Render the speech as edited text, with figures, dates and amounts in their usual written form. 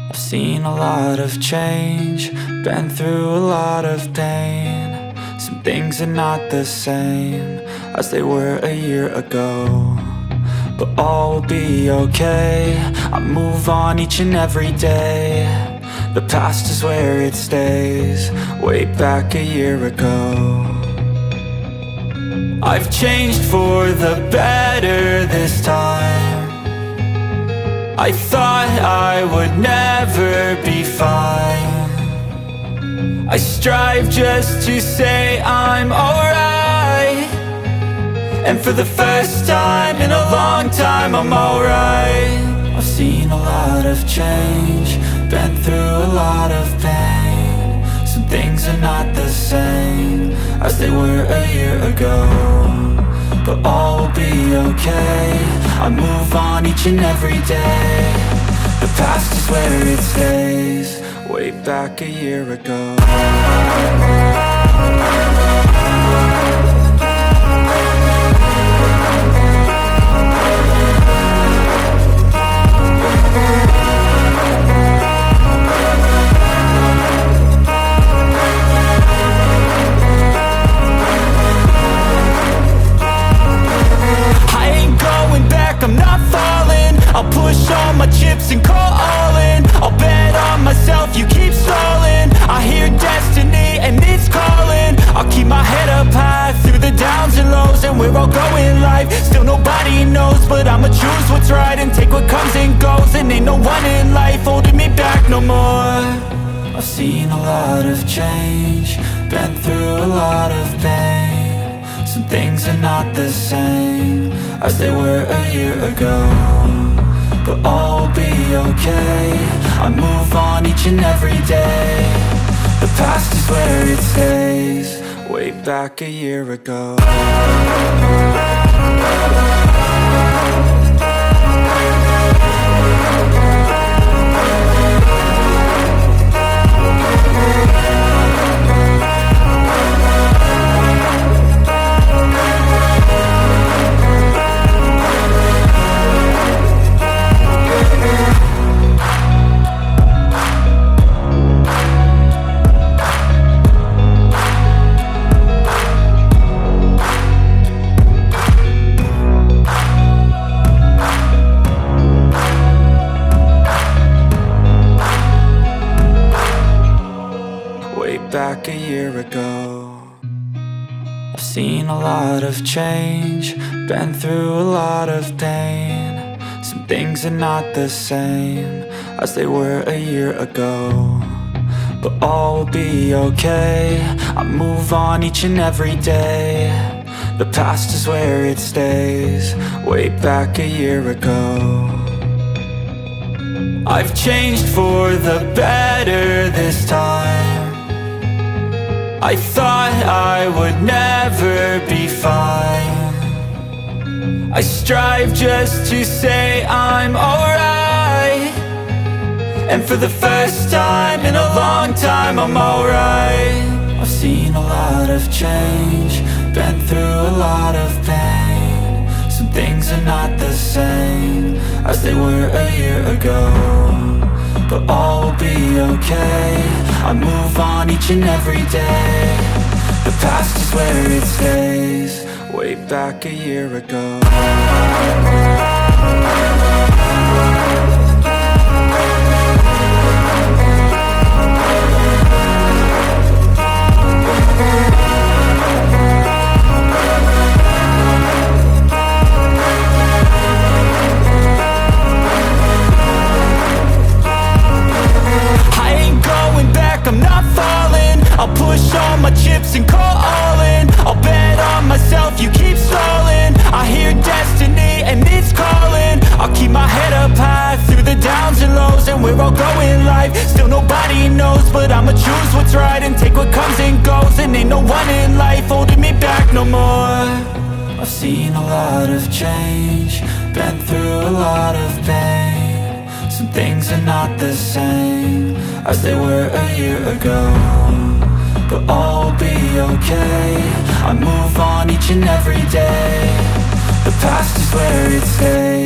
I've seen a lot of change, been through a lot of pain. Some things are not the same as they were a year ago, but all will be okay. I move on each and every day. The past is where it stays, way back a year ago. I've changed for the better this time. I thought I would never be fine. I strive just to say I'm alright, and for the first time in a long time I'm alright. I've seen a lot of change, been through a lot of pain. Some things are not the same as they were a year ago, but all will be okay. I move on each and every day. The past is where it stays, way back a year ago. I'm not falling, I'll push all my chips and call all in. I'll bet on myself, you keep stalling. I hear destiny and it's calling. I'll keep my head up high through the downs and lows, and we're all going live. Still nobody knows, but I'ma choose what's right and take what comes and goes. And ain't no one in life holding me back no more. I've seen a lot of change, been through a lot of pain. Some things are not the same as they were a year ago, but all will be okay. I move on each and every day. The past is where it stays, way back a year ago. Back a year ago. I've seen a lot of change, been through a lot of pain. Some things are not the same as they were a year ago, but all will be okay. I move on each and every day. The past is where it stays, way back a year ago. I've changed for the better this time. I thought I would never be fine. I strive just to say I'm alright, and for the first time in a long time I'm alright. I've seen a lot of change, been through a lot of pain. Some things are not the same as they were a year ago, but all will be okay. I move on each and every day. The past is where it stays, way back a year ago. I'm not falling, I'll push all my chips and call all in. I'll bet on myself, you keep stalling. I hear destiny and it's calling. I'll keep my head up high through the downs and lows, and we're all going live. Still nobody knows, but I'ma choose what's right and take what comes and goes. And ain't no one in life holding me back no more. I've seen a lot of change, been through a lot of pain. Some things are not the same as they were a year ago, but all will be okay. I move on each and every day. The past is where it stays.